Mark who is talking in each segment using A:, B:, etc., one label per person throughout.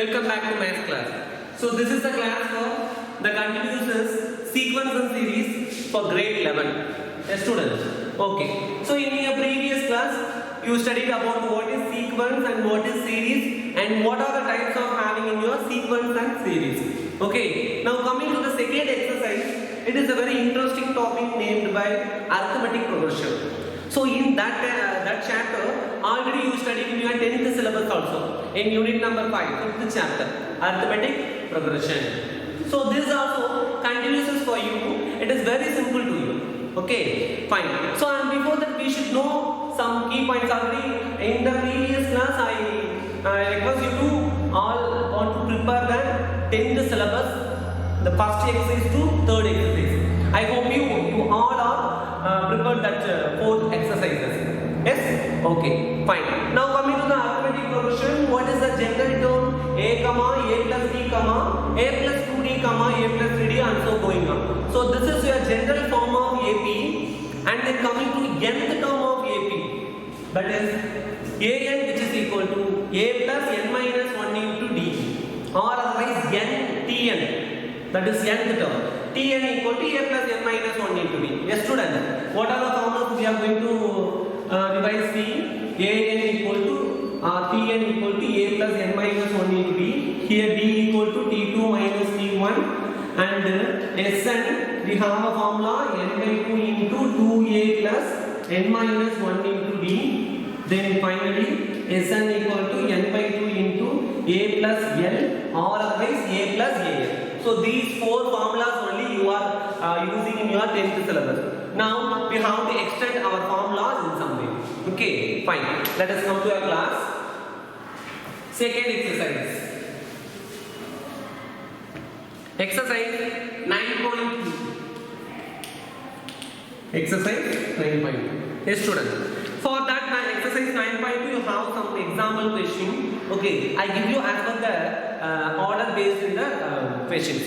A: Welcome back to math class. So this is the class for the continuous sequence and series for grade 11. Yes, students. Okay. So in your previous class, you studied about what is sequence and what is series and what are the types of having in your sequence and series. Okay. Now coming to the second exercise, it is a very interesting topic named by arithmetic progression. So in that chapter, already you studied in your 10th syllabus also, in unit number 5, 5th chapter, arithmetic progression. So this also continues for you. It is very simple to you. Okay, fine. So and before that, we should know some key points already. In the previous class, I request you to all want to prepare the 10th syllabus, the first exercise to third exercise. I hope you all are prepared that fourth exercises. Yes? Okay, fine. Now coming to the arithmetic progression, what is the general term? A comma, A plus D comma, A plus 2D comma, A plus 3D and so going on. So this is your general form of AP, and then coming to nth term of AP, that is AN, which is equal to A plus N minus 1 into D, or otherwise NTN, that is nth term. Tn equal to A plus N minus 1 into D. Yes, students, what are the formulas we are going to revise? The An equal to Tn equal to A plus N minus 1 into D. Here D equal to T2 minus T1, and Sn we have a formula N by 2 into 2A plus N minus 1 into D. Then finally Sn equal to N by 2 into A plus L, or otherwise A plus Al. So these four formulas only you are using in your 10th syllabus. Now we have to extend our formulas in some way. Okay, fine. Let us come to our class. Second exercise. Exercise 9.2. Exercise 9.2. Yes, students. For that exercise 9.2, you have some example question. Okay, I give you as per the order based in the questions.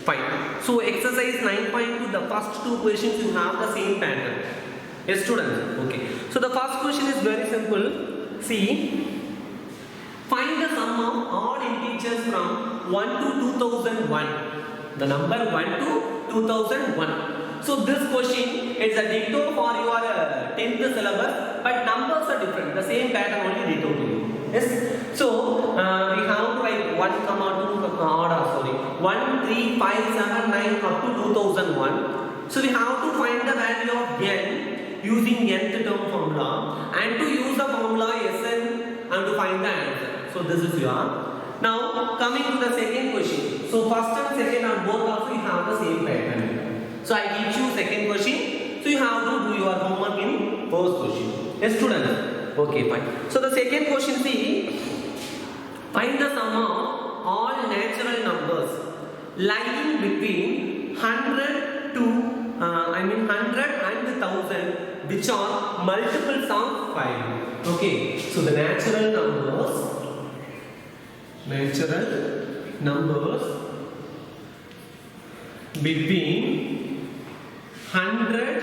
A: Fine. So exercise 9.2, the first two questions you have the same pattern. Yes, students. Okay. So the first question is very simple. See, find the sum of odd integers from 1 to 2001. The number 1 to 2001. So this question is a ditto for your 10th syllabus, but numbers are different. The same pattern only ditto to you. Yes. So we have to write 1, 2, 1, 3, 5, 7, 9 up to 2001. So we have to find the value of n using nth term formula, and to use the formula Sn and to find the answer. So this is your. Now coming to the second question. So first and second are both also you have the same pattern. So I teach you second question. So you have to do your homework in first question. Yes, students. Okay, fine. So the second question, see, find the sum of all natural numbers lying between 100 to 100 and 1000, which are multiples of 5. Okay. So the natural numbers between 100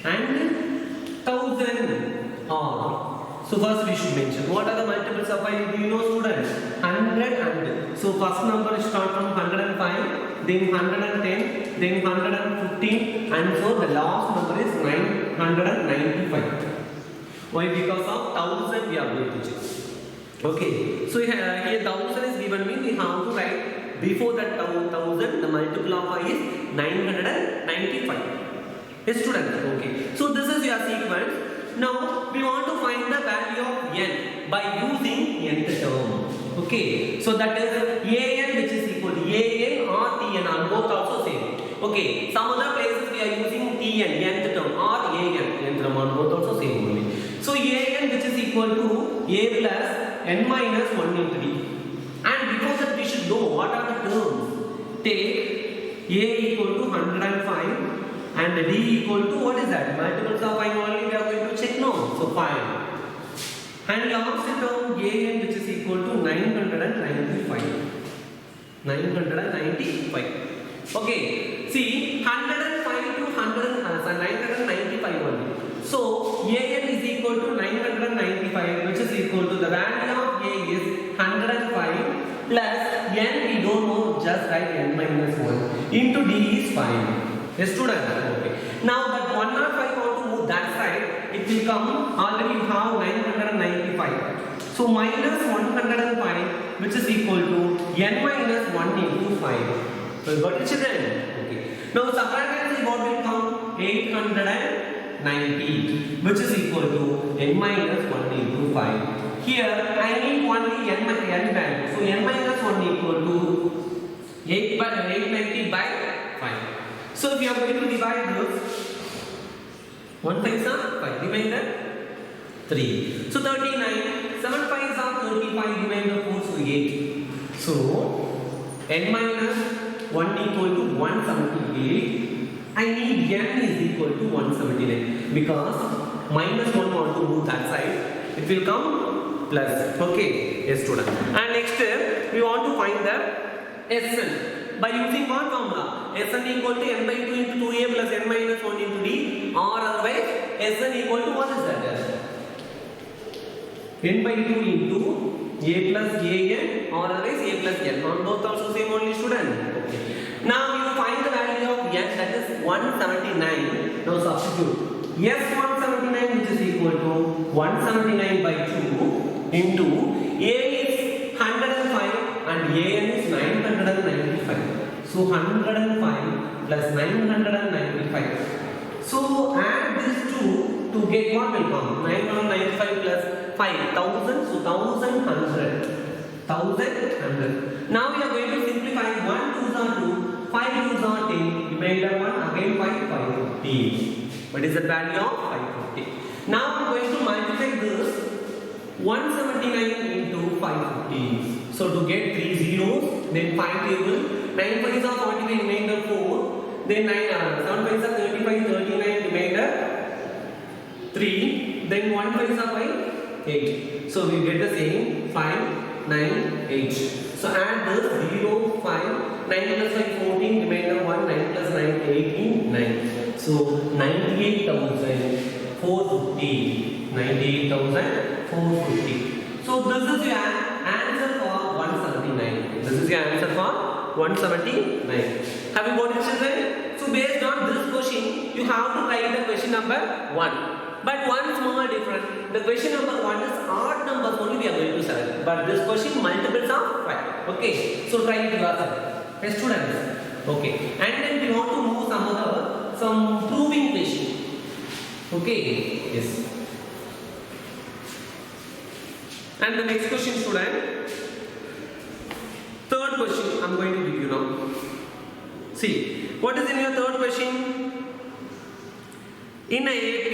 A: and 1000 are. So first we should mention what are the multiples of 5. Do you know, students? 100 and. So first number start from 105, then 110, then 115, and so the last number is 995. Why? Because of 1000 we are going to check. Okay. So here 1000 is given me. We have to write before that 1000 the multiple of 5 is 995. Yes, students. Okay. So this is your sequence. Now we want to find the value of n by using nth term. Okay. So that is an, which is equal to an or tn, are both also same. Okay. Some other places we are using tn, nth term, or an, nth term, are both also same only. So an, which is equal to a plus n minus 1 into d. And before that we should know what are the terms. Take a equal to 105 and d equal to, what is that? Multiples of 5 only we are going to check now. So 5. And last term an, which is equal to 995. 995. Okay. See, 105 to 995 only. So an is equal to 995, which is equal to the value of a is 105 plus n we don't know, just write n minus 1 into d is 5. Yes, student. Okay. Now that 105 want to move that side, it will come, already you have 995. So minus 105, which is equal to n minus 1 into 5. So you got it, children? Okay. Now subtract what will come? 890, which is equal to n minus 1 into 5. Here I need only n value. So n minus 1 equal to 890 by 5. So if you are going to divide this, 1 5 is 5, remainder 3. So 39, 7 5 is 35, remainder 4, so 8. So n minus 1 equal to 178. I need n is equal to 179 because minus 1 want to move that side. It will come plus. Okay, yes, student. And next we want to find the Sn by using what formula? Sn equal to n by 2 into 2a plus n minus 1 into d, or otherwise Sn equal to what is that? N by 2 into a plus an, or otherwise a plus n. On both also same only, student. Okay. Now you find the value of n, that is 179. Now substitute S179, which is equal to 179 by 2 into a is 105 and an is 995. So 105 plus 995. So add these two to get what will come? 995 plus 5,000. So 1,100. 1,100. Now we are going to simplify. 1 2s are 2, 5 2s are 10. Remainder 1 again 550. What is the value of 550? Now I am going to multiply this 179 into 550. So to get 3 zeros, then 5 table, 9 5s are 45, remainder 4. Then 7 5s are 35, 39, remainder 3. Then 1 5s are 8. So we get the same 5, 9, 8. So add this 0, 5, 9 plus 5, 14, remainder 1, 9 plus 9, 18, 9. So 98,450. 98,450. So this is your answer for 179. This is your answer for 179. Have you got it, children? So based on this question, you have to write the question number 1. But one small difference. The question number 1 is odd numbers only we are going to select. But this question multiples of 5. Okay. So try it yourself. Yes, students. Okay. And then we want to move some proving question. Okay. Yes. And the next question, student. Third question I am going to give you now. See, what is in your third question? In a AP,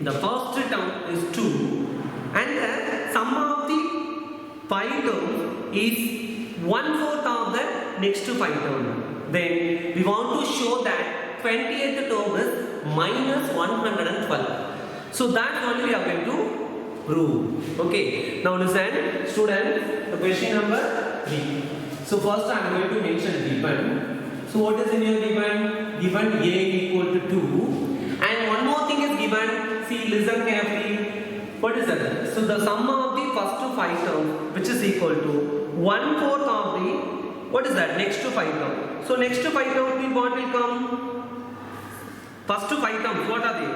A: the first term is 2 and the sum of the 5 terms is 1/4 of the next 5 term. Then we want to show that 20th term is minus 112. So that only we are going to prove. Okay. Now listen, students, the question number 3. So first I am going to mention given. So what is in your given? Given a equal to 2. And one more thing is given. See, listen carefully. What is that? So the sum of the first 5 terms, which is equal to 1/4 of the, what is that? Next 5 terms. So next 5 terms means what will come? First 5 terms, what are they?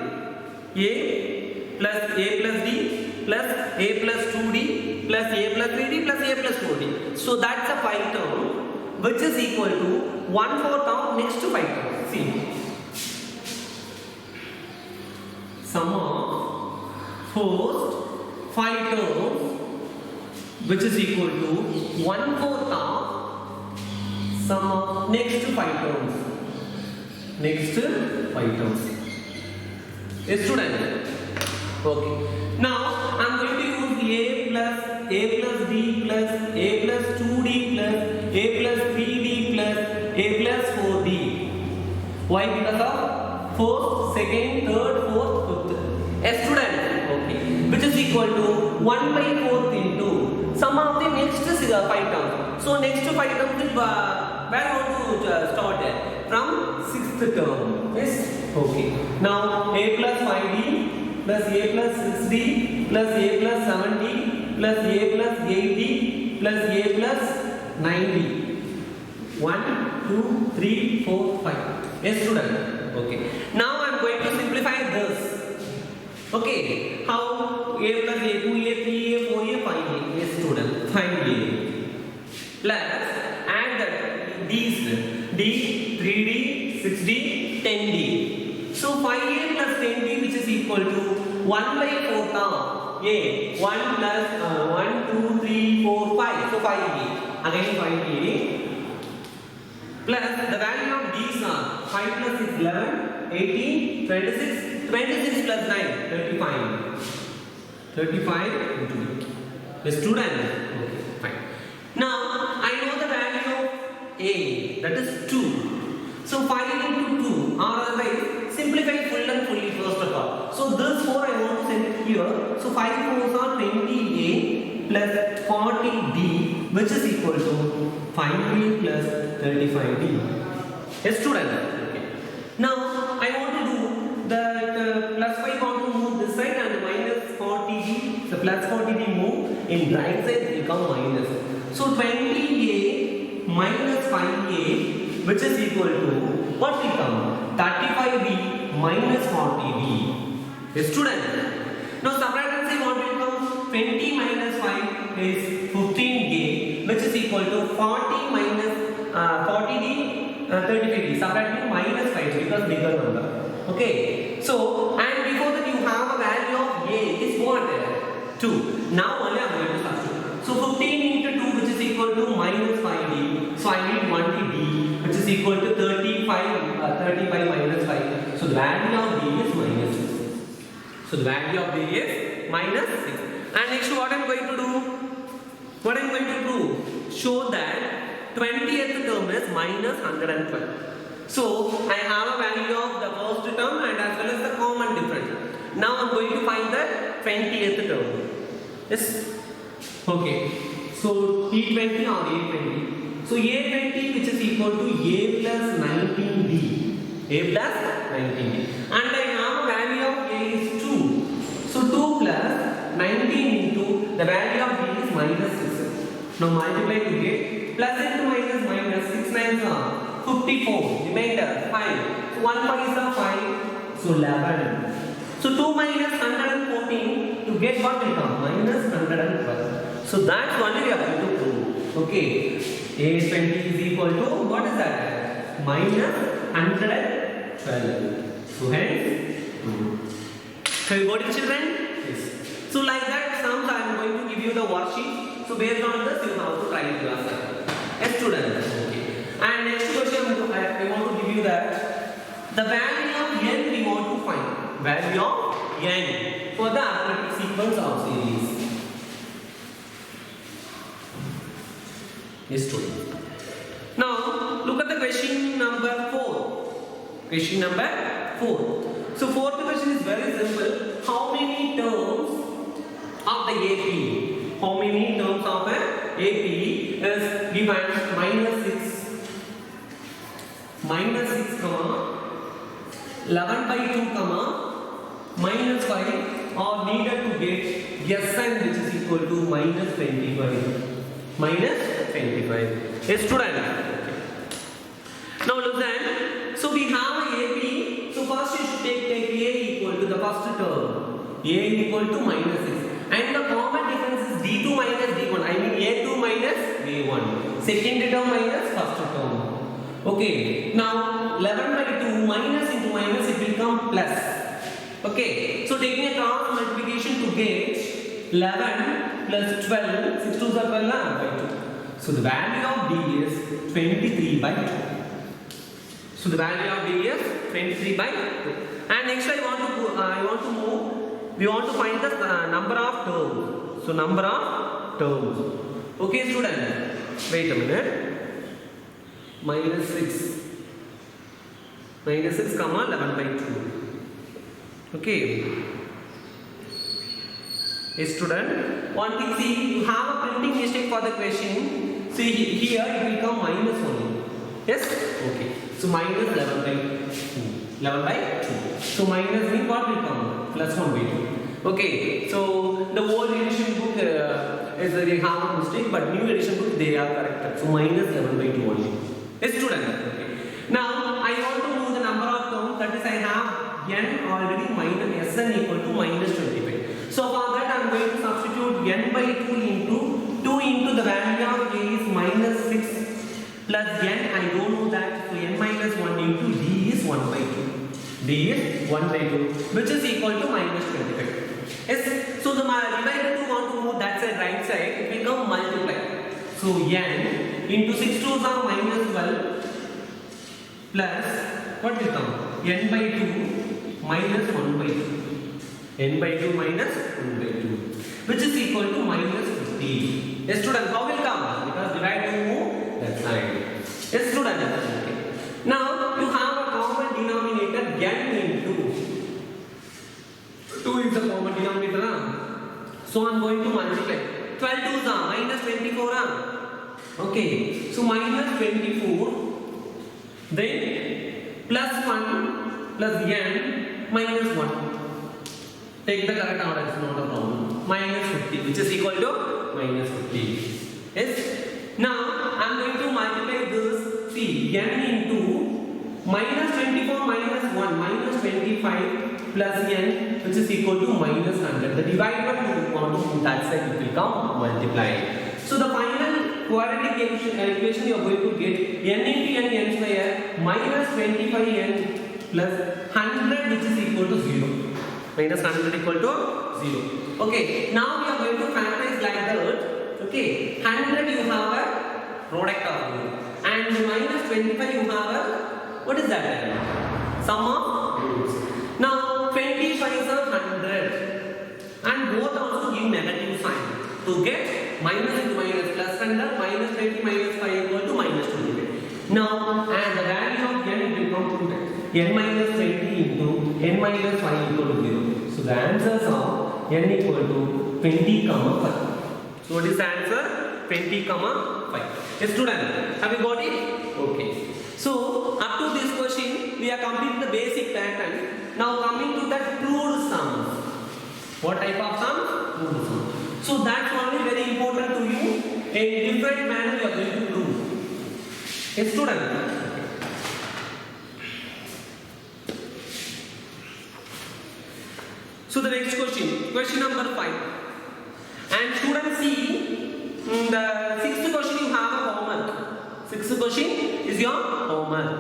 A: A plus D plus A plus 2D plus A plus 3D plus A plus 4D. So that's a 5 term, which is equal to 1/4 of next 5 terms. See. Sum of first 5 terms, which is equal to 1/4 of sum of next 5 terms. Next 5 terms. Yes, student. Okay. Now I am going to use A plus D plus A plus 2D plus A plus 3D plus A plus 4D. Why? Because of first, second, third, fourth, fifth. Yes, student. Okay. Which is equal to 1/4 into sum of the next 5 terms. So next 5 terms is where you want to start it? From 6th term. Yes. Okay. Now A plus 5D plus A plus 6D plus A plus 7D plus A plus 8D plus a plus 9b. 1, 2, 3, 4, 5. Yes, student. Okay. Now I am going to simplify this. Okay. How? A plus a, 2a, 3a, 4a, 5a. Yes, student. 5a. Plus add that these d, 3d, 6d, 10d. So 5a plus 10d, which is equal to 1 by 4 term. A 1 plus 1, 2, 3, 4, 5. So 5a. Again 5a. Plus the value of these are 5 plus 6, 11, 18, 26, 26 plus 9, 35. 35 into 8. The student. Okay, fine. Now I know the value of a, that is 2. So 5 into 2, or otherwise simplify full and fully first of all. So this 4 I want to send it here. So 5 4s are 20a plus 40d, which is equal to 5a plus 35d. Yes, student. Okay. Now I want to do that plus 5 want to move this side and minus 40d. So plus 40d move in right side become minus. So 20a minus 5a, which is equal to what will come? 35b minus 40b. Yes, student. Now subtract and say what will come? 20 minus 5 is 15a, which is equal to 40 minus 40d, 35d. Subtract to minus 5 because bigger number. Okay. So and before that you have a value of a is what? 2. Now only I am going to substitute. So 15 into 2, which is equal to minus 5d. So I need 1d, which is equal to 35 minus 5. So the value of d is minus 6. So the value of d is minus 6. And next what I am going to do? What I am going to prove? Show that 20th term is minus 112. So I have a value of the first term and as well as the common difference. Now I am going to find the 20th term. Yes. Okay. So T20 or A20. So A20, which is equal to A plus 19D. A plus 19D. And I have a value of A is 2. So 2 plus 19 into the value of D is minus 6. Now multiply to get plus into minus minus 6 nines are 54. Remainder 5. So 1 5 is 5. So 11. So 2 minus 114 to get what will come? Minus 112. So that's only we are going to prove. Okay. A20 is equal to what is that? Minus 112. So hence. Have you got it, children? Yes. So like that sums I am going to give you the worksheet. So based on this you have to try it yourself. Yes, students. Okay. And next question I want to give you that the value of n we want to find. Value of n for the arithmetic sequence of series. Yes, student. Now look at the question number 4. Question number 4. So fourth question is very simple. How many terms of the AP? How many terms of the AP is given? Minus 6, comma 11 by 2, comma minus 5 are needed to get Sn, which is equal to minus 25. Minus 25. Yes, student. Now look then. So we have a AP. So first you should take A equal to the first term. A equal to minus 6. And the common difference is D2 minus D1. I mean A2 minus A1. Second term minus first term. Okay. Now 11 by 2 minus into minus it will become plus. Okay. So taking a cross multiplication to get 11 plus 12. 6 2s are 12 by 2. So the value of D is 23 by 2. So the value of D is 23 by 2. And next I want to move. We want to find the number of terms. So number of terms. Okay, student. Wait a minute. Minus 6, comma 11 by 2. Okay. Yes, student. One thing, see, you have a printing mistake for the question. See, here it will come minus only. Yes? Okay. So minus 11 by 2. 11 by 2. So minus means what will come? Plus 1 by 2. Okay, so the old edition book is they have a mistake, but new edition book they are corrected. So minus 11 by 2 only. Yes, student. Okay. Now I want to know the number of terms. That is, I have n already minus Sn equal to minus 25. So for that I am going to substitute n by 2 into the value of a is minus 6 plus n. I don't know that. So n minus 1 into d is 1 by 2. D is 1 by 2, which is equal to minus 25. Yes. So the divided 2 want to move that side, right side, it will become multiply. So n into 6 2s are minus 12 plus what will come? N by 2 minus 1 by 2. N by 2 minus 1 by 2, which is equal to minus 15. Yes, student, how will come? Because divide 2 move that side. Yes, student. Okay. Now you have a common denominator n into 2 is the common denominator. So I am going to multiply. 12 2s are minus 24. Okay. So minus 24. Then plus 1 plus n minus 1. Take the correct order, it's not a problem. Minus 50, which is equal to minus 50. Yes. Now I am going to multiply this. See, n into minus 24 minus 1 minus 25 plus n, which is equal to minus 100. The divided you want to put that side, it will come multiply. So the final quadratic equation you are going to get n into n square minus 25n plus 100, which is equal to 0. Minus 100 equal to 0. Okay. Now we are going to factorize like that. Okay. 100 you have a product of it, and minus 25 you have a, what is that? Sum of roots. Now 25 is 100, and both also give negative sign. To get minus into minus plus 100, minus 20 minus 5 equal to minus 25. Now, and the value of n will become n minus 20 into n minus 5 equal to 0. So the answers are n equal to 20, 5. So what is the answer? 20, 5. Yes, student, have you got it? Okay. So up to this question, we are completing the basic pattern. Now coming to that proved sums. What type of sums? Proved sums. So that's only very important to you. In different manner you are going to prove. Yes, student. So the next question, question number 5. And students see, the sixth question you have a homework. Sixth question is your homework.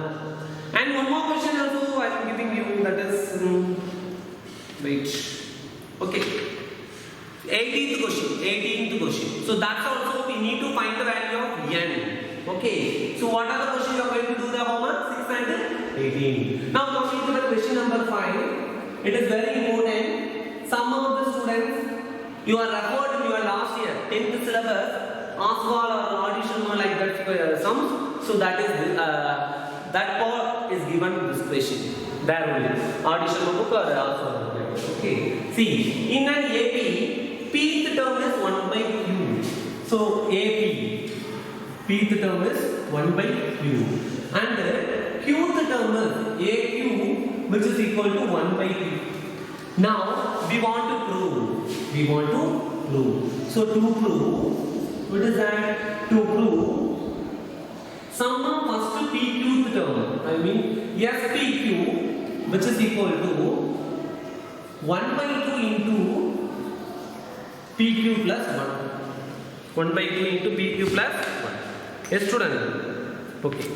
A: And one more question also I am giving you, that is, wait, okay. 18th question. So that's also we need to find the value of n. Okay. So what are the questions you are going to do the homework? 6 and 18. Now coming to the question number 5. It is very important. Some of the students you are referred in your last year 10th syllabus, ASVAL or audition or like that sums. So that is that part is given to this question. There only audition book or ASVAL. Okay. See, in an AP. Pth term is 1 by q. So AP, pth term is 1 by q, and qth term is AQ, which is equal to 1 by q. Now we want to prove. So to prove, what is that? To prove sum of first pqth term, I mean SPQ, which is equal to 1 by 2 into PQ plus 1. 1 by 2 into PQ plus 1. Yes, student? Okay.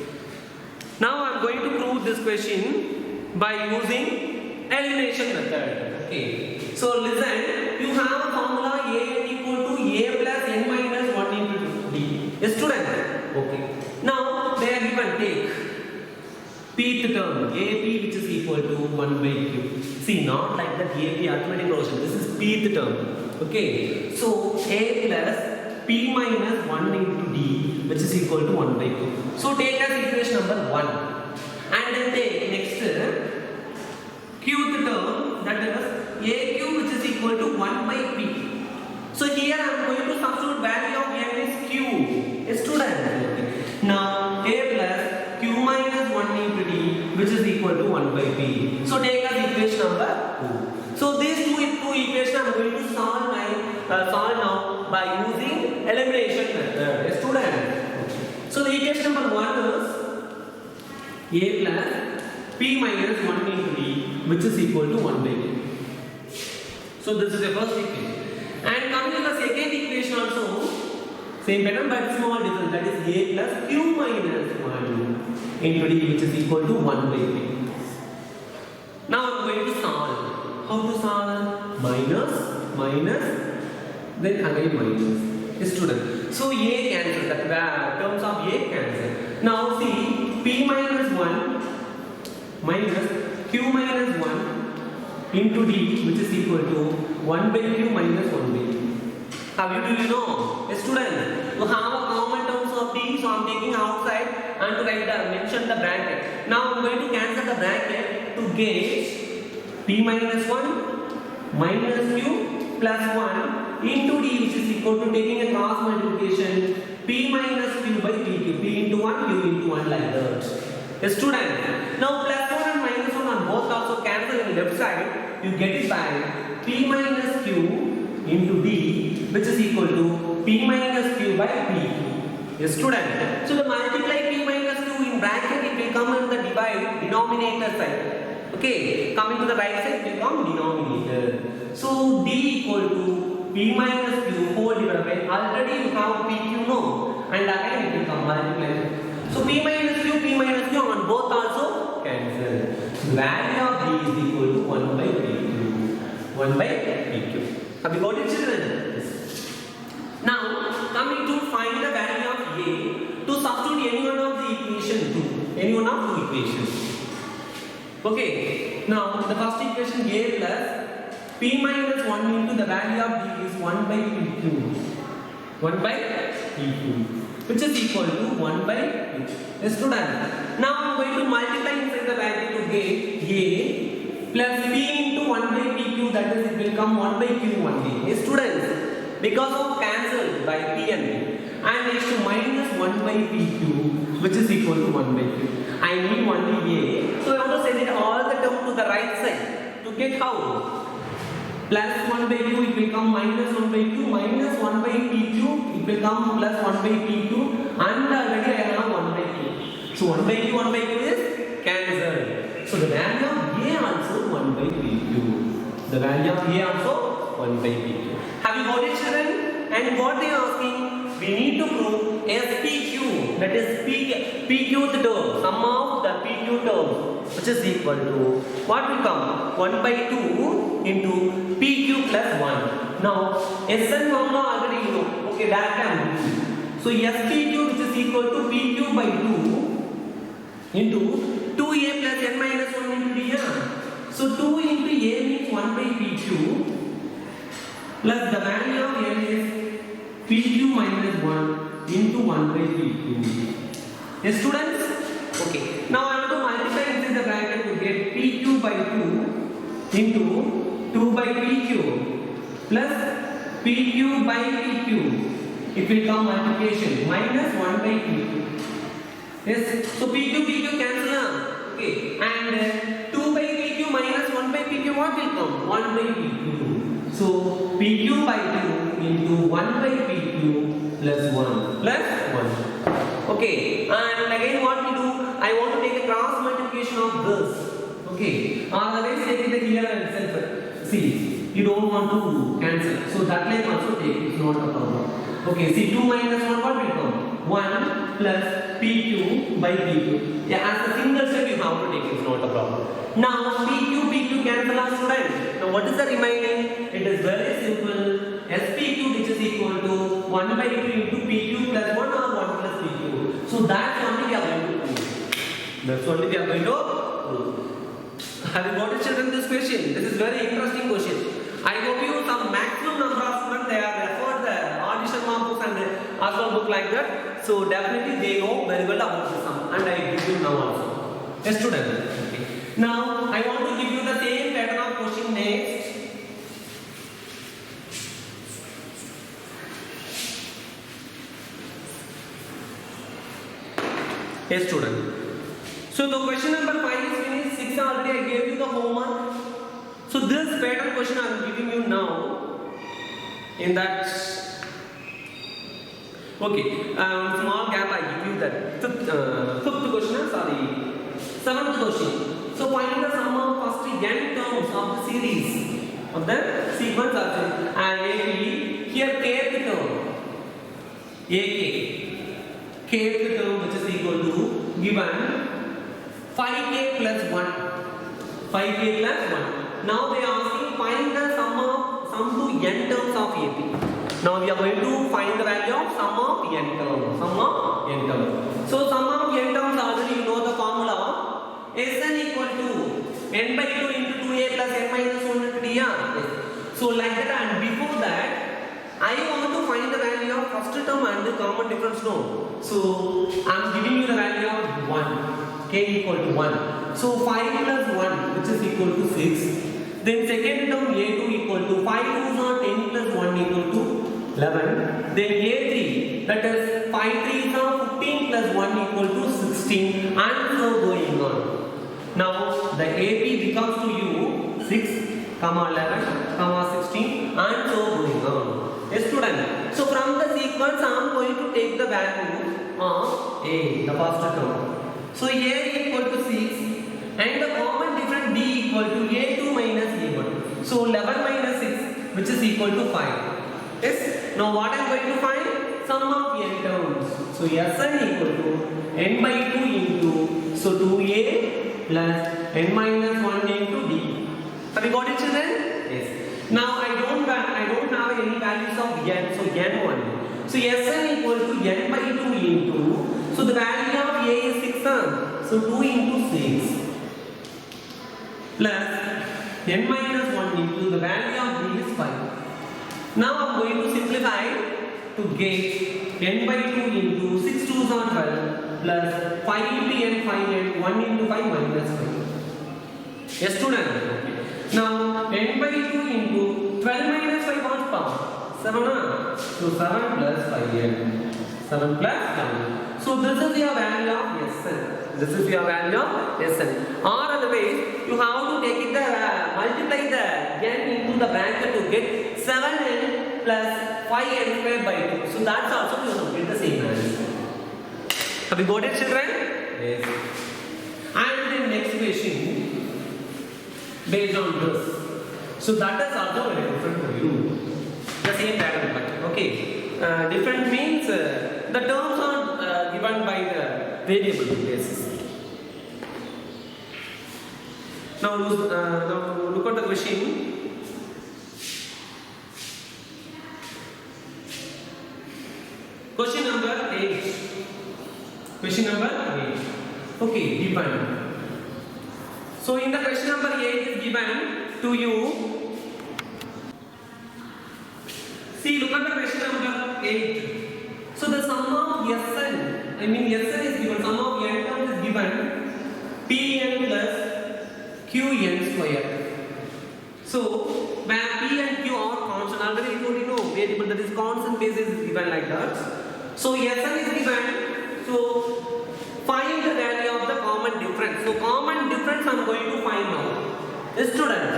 A: Now I am going to prove this question by using elimination method. Okay. So listen, you have a formula A equal to A plus n minus 1 into D. Yes, student? Okay. Now they are given, take pth term AP, which is equal to 1 by q. See, not like that AP arithmetic notation. This is pth term. Okay, so A plus P minus 1 into D, which is equal to 1 by q. So take as equation number 1, and then take next qth term, that is AQ, which is equal to 1 by P. So here I am going to substitute value of n is q. A student. Okay. Now A plus q minus 1 into D, which is equal to 1 by P. So take as equation number 2. So these two equations are a plus p minus 1 into d, which is equal to 1 by d. So this is the first equation. And coming to the second equation also, same pattern but small difference, that is a plus q minus 1 into d, which is equal to 1 by d. Now I am going to solve. How to solve? Minus, minus, then again minus. Yes, student. So a cancel, the terms of a cancel. Now see, p minus 1 minus q minus 1 into d, which is equal to 1 by q minus 1 by d. How do you know? Yes, student. You have a common terms of d, so I am taking outside and to write mention the bracket. Now I am going to cancel the bracket to get p minus 1 minus q plus 1 into d, which is equal to, taking a cross multiplication, p minus q by pq, p into 1, q into 1, like that. Yes, student. Now plus 1 and minus 1 are both also cancelled on the left side. You get it by p minus q into d, which is equal to p minus q by pq. Yes, student. So the multiply p minus q in bracket, it will come in the denominator side. Okay, coming to the right side, it will come denominator. So d equal to p minus q whole divided by, already you have pq, no, and again it will come multiply. So p minus q on both also cancel. Value of d is equal to 1 by pq. 1 by pq. Have you got it, children? Yes. Now coming to find the value of a, to substitute any one of the equation to any one of two equations. Okay. Now the first equation, a plus p minus 1 into the value of d is 1 by pq. 1 by pq, which is equal to 1 by pq. Yes, student. Now I am going to multiply inside the bracket to get a plus p into 1 by pq, that is, it will come 1 by q 1 day. Yes, students. Because of cancelled by p and b, and next to minus 1 by pq, which is equal to 1 by q. I need only a, so I want to send it all the term to the right side to get how? Plus 1 by q, it will come minus 1 by q, minus 1 by pq, it will come plus 1 by pq, and already I have 1 by q. So 1 by q is cancelled. So the value of a also 1 by pq. The value of a also 1 by pq. Have you got it, children? And what they are asking? We need to prove SPQ, that is PQth term, sum of the PQ terms, which is equal to, what will come? 1 by 2 into PQ plus 1. Now, Sn formula already you know. Okay, that can. So SPQ, which is equal to PQ by 2 into 2a plus n minus 1 into d. So 2 into a means 1 by PQ plus the value of n is PQ minus 1 into 1 by PQ. Yes, students? Okay. Now I want to multiply inside the bracket to get PQ by 2 into 2 by PQ plus PQ by PQ. It will come multiplication minus 1 by PQ. Yes. So PQ cancel. Okay. And 2 by PQ minus 1 by PQ, what will come? 1 by PQ. So PQ by 2 into 1 by PQ plus 1 plus 1. Okay, and again what we do, I want to take a cross multiplication of this. Okay, otherwise take it here and itself. See, you don't want to cancel, so that line also take, it's not a problem. Okay, see 2 minus 1, what will come? 1 plus PQ by PQ. Yeah, as a single step you have to take, it's not a problem. Now PQ cancel our student. Now what is the remaining? It is very simple. SPQ, which is equal to 1 by 2 into PQ plus 1 or 1 plus PQ. So that's only we are going to prove. That's only we are going to prove. Have you got it, children, this question? This is very interesting question. I hope you some maximum number of students, they have referred the audition marks and the as book like that. So definitely they know very well about the sum, and I give you now also. Yes, student. Okay. Now I want to give you the same pattern of question next. Yes, student. So the question number 5 is finished. 6 already I gave you the homework. So this pattern question I am giving you now. In that, okay, small gap I give you that fifth question. Sorry, Seventh question. So find the sum of first n terms of the series of the sequence of and AP. Here kth term, AK, kth term which is equal to given 5k plus 1. 5k plus 1. Now they are asking find the sum to n terms of AP. Now we are going to find the value of sum of n terms. Sum of n terms. So sum of n terms already you know the formula. Sn equal to n by 2 into 2a plus n minus 1 into d. So like that, and before that I want to find the value of first term and the common difference. No. So I am giving you the value of 1. K equal to 1. So 5 plus 1 which is equal to 6. Then second term A2 equal to 5 2s are 10 plus 1 equal to 11. Then A3 that is 5 3s are 15 plus 1 equal to 16 and so going on. Now the AP becomes to you 6, 11, 16 and so going on. Yes student. So from the sequence I am going to take the value of A, the first term. So A equal to 6 and the common difference D equal to A2 minus A1. So 11 minus 6 which is equal to 5. Yes. Now what I am going to find? Sum of n terms. So Sn equal to n by 2 into 2a plus n minus 1 into d. Have you got it children? Yes. Now I don't have any values of n, so n1. So Sn equal to n by 2 into, so the value of a is 6, so 2 into 6 plus n minus 1 into the value of b is 5. Now I am going to simplify to get n by 2 into 6 2s are 12 plus 5 into n 5 and 1 into 5 minus 5. Yes student. Now n by 2 into 12 minus 5 what power? 7. So 7 plus 5n. 7 plus 7. So this is your value of Sn. This is your value of Sn. Or otherwise you have to take it multiply the n into the bracket to get 7n plus 5n squared by 2. So that's also you will get the same answer. Have you got it children? Yes. And the next question based on this. So that is also very different for you. The same pattern but okay. Different means the terms are given by the variable basis. Now look at the question. Question number 8. Question number 8. Okay, given. So in the question number 8 is given to you. See, look at the question number 8. So the sum of Sn, Sn is given, sum of n terms is given Pn plus Qn square. So where P and Q are constant, already you know variable that is constant basis is given like that. So Sn is given. So find the value of the common difference. So common difference I am going to find now. Yes student.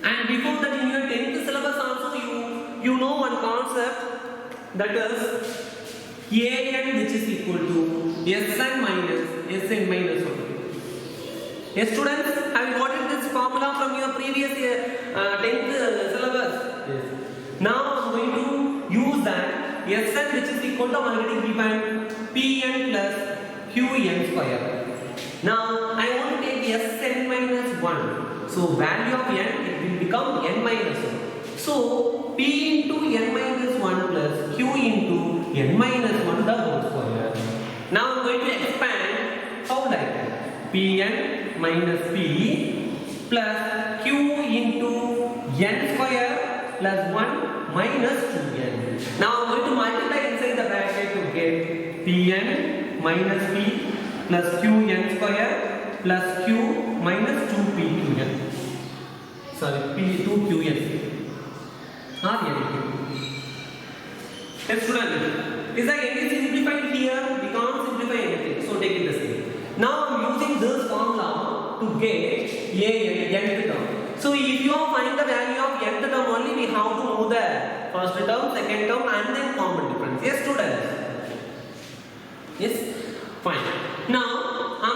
A: And before that in your 10th syllabus also you know one concept, that is An which is equal to Sn minus 1. Yes students, have you got this formula from your previous 10th syllabus? Yes. Now I am going to use that Sn which is equal to already given Pn plus Qn square. Now I want to take Sn minus 1. So value of n it will become n minus 1. So P into n minus 1 plus Q into n minus 1 the whole square. Now I am going to expand. How like that? Pn minus P plus Q into n square plus 1 minus 2n. Now I am going to multiply inside the bracket to get Pn minus P plus Qn square plus Q minus 2pqn. Sorry, P2qn. Yes student. Is there any simplified here? We can't simplify anything. So take it the same. Now I am using this formula to get nth term. So if you find the value of nth term only, we have to know the first term, second term and then common difference. Yes students. Yes. Fine. Now I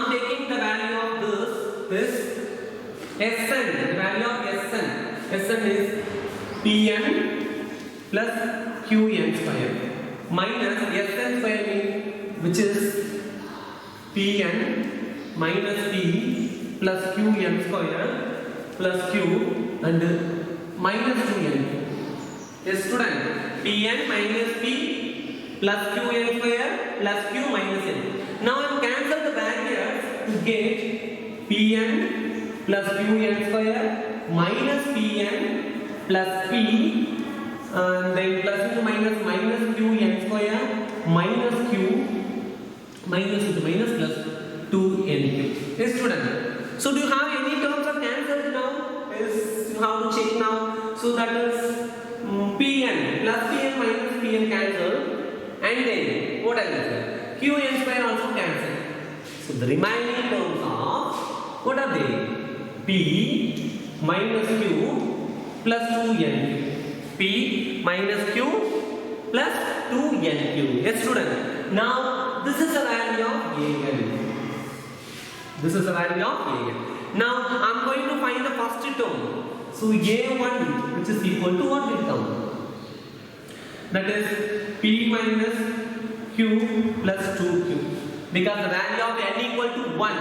A: Sn, the value of Sn is Pn plus Qn square minus Sn square means which is Pn minus P plus Qn square plus Q and minus 2n. Yes, student. Pn minus P plus Qn square plus Q minus n. Now I am cancel the barriers to get Pn plus Qn square minus Pn plus P and then plus into minus minus Qn square minus Q minus into minus plus 2nq. Yes, student. So do you have any terms of cancelled now? Yes, you have to check now. So that is Pn plus Pn minus Pn cancelled and then what else? Qn square also cancelled. So the remaining terms are what are they? P minus Q plus 2nq. P minus Q plus 2nq. Yes, student. Now this is the value of An. This is the value of An. Now I am going to find the first term. So A1 which is equal to what will come? That is P minus Q plus 2q. Because the value of n equal to 1.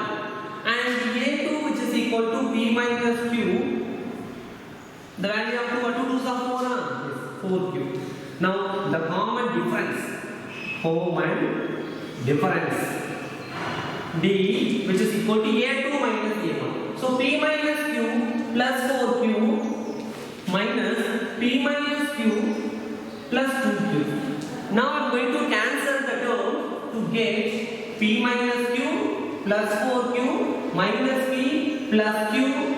A: And A2 which is equal to P minus Q. The value of 2 are 2 2s are 4. Yes, 4q. Now the common difference. D which is equal to A2 minus A1. So P minus Q plus 4q minus P minus Q plus 2q. Now I am going to cancel the term to get P minus Q plus 4q minus P plus Q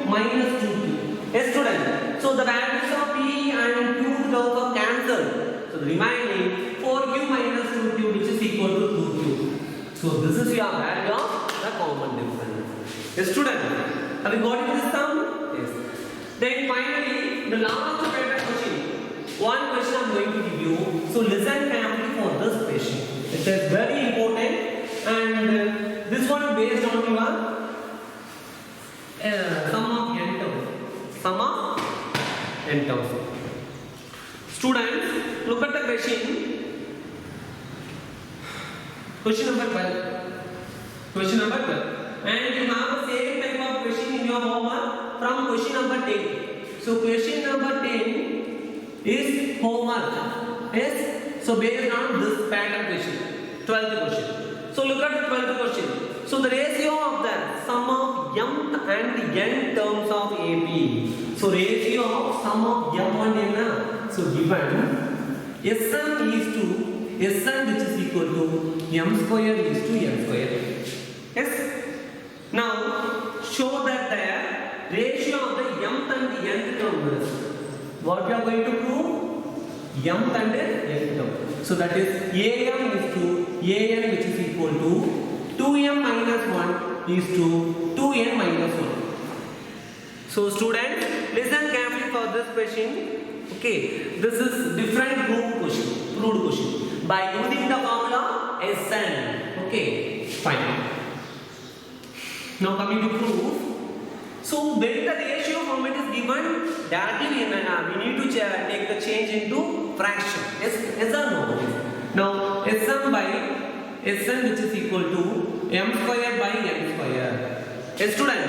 A: minus 2q. Yes, student. So the values of P and Q terms are cancelled. So the remaining 4q minus 2q which is equal to 2q. So this is your value of the common difference. Yes, student. Have you got this sum? Yes. Then finally, the last pattern question. One question I am going to give you. So listen carefully for this question. It is very important, and this one is based on your sum of n terms. Sum of n terms. Students, look at the question. Question number 12. Question number 12. And you have the same type of question in your homework from question number 10. So question number 10 is homework. Yes. So based on this pattern question, 12th question. So look at the 12th question. So the ratio of the sum of m and n terms of AP. So ratio of sum of m and n. So given Sn is to Sn which is equal to m square is to n square. Yes. Now show that the ratio of the mth and nth terms. What we are going to prove? Mth and nth term. So that is Am is to An which is equal to 2m minus 1 is to 2n minus 1. So students, listen carefully for this question. Okay, this is different proved question. By using the formula Sn. Okay, fine. Now coming to proof. So when the ratio from it is given, directly we need to take the change into fraction. Yes or no? Now Sn which is equal to m square by n square. Yes, student.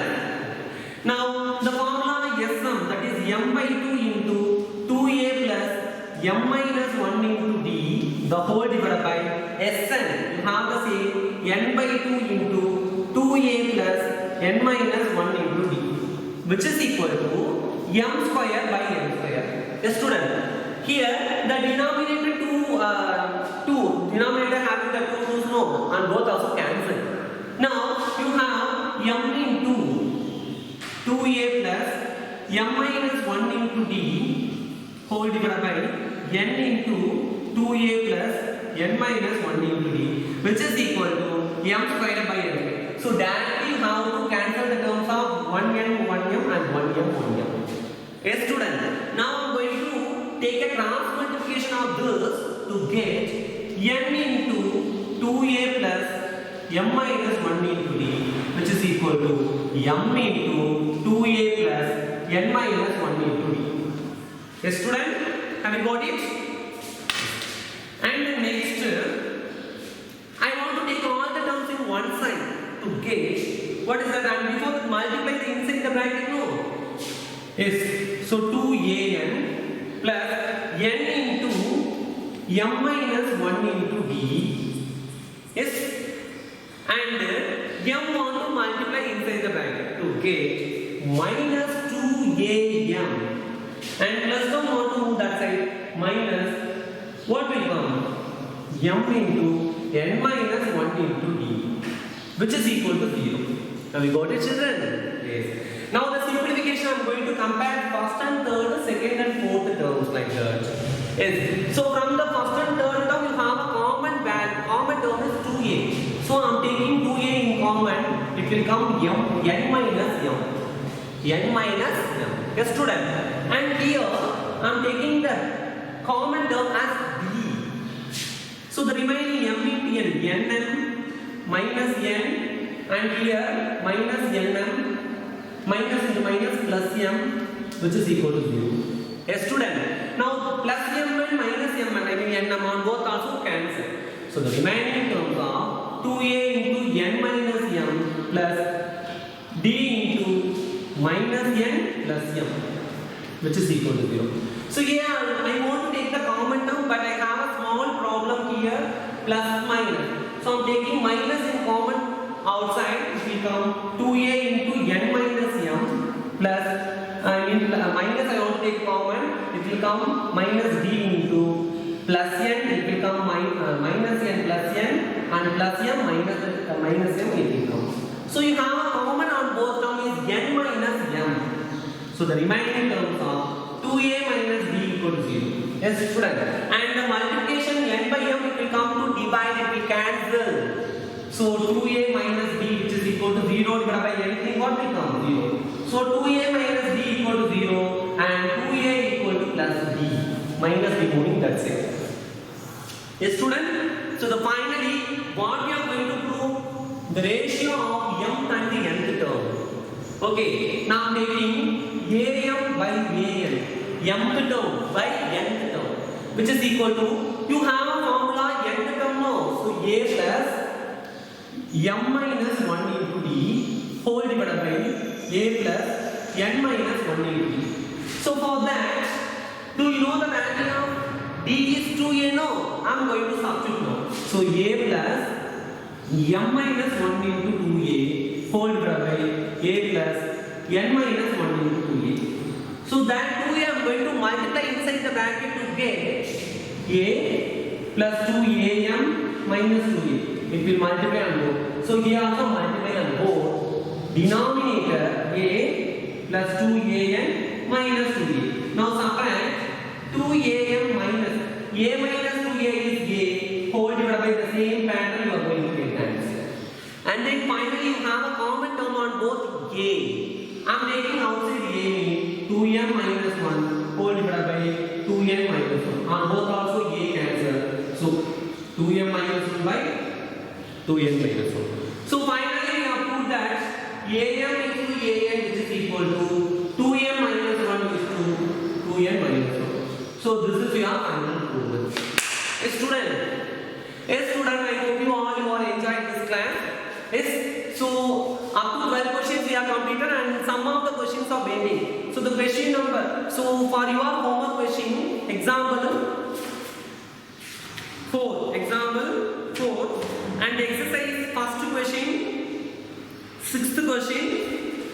A: Now the formula Sm, that is m by 2 into 2a plus m minus 1 into d, the whole divided by Sn. You have to say n by 2 into 2a plus n minus 1 into d, which is equal to m square by n square. Yes, student. Here the denominator denominator having the 2 2's no, and both also cancel. Now you have m into 2a plus m minus 1 into d whole divided by n into 2a plus n minus 1 into d, which is equal to m square by n square. So directly you have to cancel the terms of 1m and 1m. Yes, student. Now I am going to take a cross multiplication of this to get n into 2a plus m minus 1 into d, which is equal to m into 2a plus n minus 1 into d. Yes, student, have you got it? And next, I want to take all the terms in one side to get what is that, and before multiply the inside the bracket, no? Yes, so 2an plus n into m minus 1 into d. Yes, and m want to multiply inside the bracket to get minus 2am, and plus the want to move that side, minus what will come? M into n minus 1 into d, which is equal to 0. Have you got it, children? Yes. Now the simplification, I am going to compare first and third, second and fourth terms like that. Yes. So from the first and third term, you have a common value. Common term is 2a. So I am taking 2a in common. It will come n minus m. N minus m. Yes, student. And here I am taking the common term as d. So the remaining m into n, nm minus n, and here minus nm, minus into minus plus m, which is equal to 0. Yes, student. Now plus m and minus m, and I mean nm on both also cancel. So the remaining terms are 2a into n minus m plus d into minus n plus m, which is equal to 0. So here I want to take the common term, but I have a small problem here, plus minus. So I am taking minus in common outside, it will come 2a into n minus m plus minus I want to take common, it will come minus d into plus n, it will come minus n plus n, and plus m minus m it will come. So you have a common on both terms is n minus m. So the remaining terms are 2a minus d equal to 0. Yes, student. And the multiplication n by m, it will come to divide, it will cancel. So 2a minus d, which is equal to 0 divided by anything, what will come? 0. So 2a minus d equal to 0 and 2a equal to plus d. Minus removing, that's it. Yes, student. So the finally, what we are going to prove? The ratio of m and the nth term. Okay, now I am taking am by an, mth term by nth term, which is equal to, you have a formula nth term, no? So a plus m minus 1 into d whole divided by a plus n minus 1 into d. So for that, do you know the value of d is 2a? No, I am going to substitute now. So a plus m minus 1 into 2a whole divided by a plus n minus 1 into 2a. So that 2a I am going to multiply inside the bracket to get a plus 2am minus 2a. It will multiply on both. So here also multiply on both. Denominator a plus 2an minus 2a. Now subtract 2am minus a minus 2a is a whole divided by the same pattern you are going to get answer. And then finally you have a common term on both a. I am taking outside a means 2m minus 1 whole divided by 2n minus 1. On both also a cancel. So 2m minus 1 by 2n minus 1. So finally we have proved that am into an, which is equal to 2m minus 1 is to 2n minus 1. So this is your final proven. Yes, student. Yes, student, I hope you all enjoyed this class. Yes, so up to 12 questions we have completed and some of the questions are pending. So the question number, so for your homework question, example 4, and exercise first question, 6th question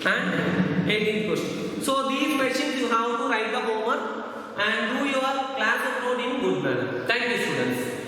A: and 18th question. So these questions you have to write the homework and do your class upload in good manner. Thank you, students.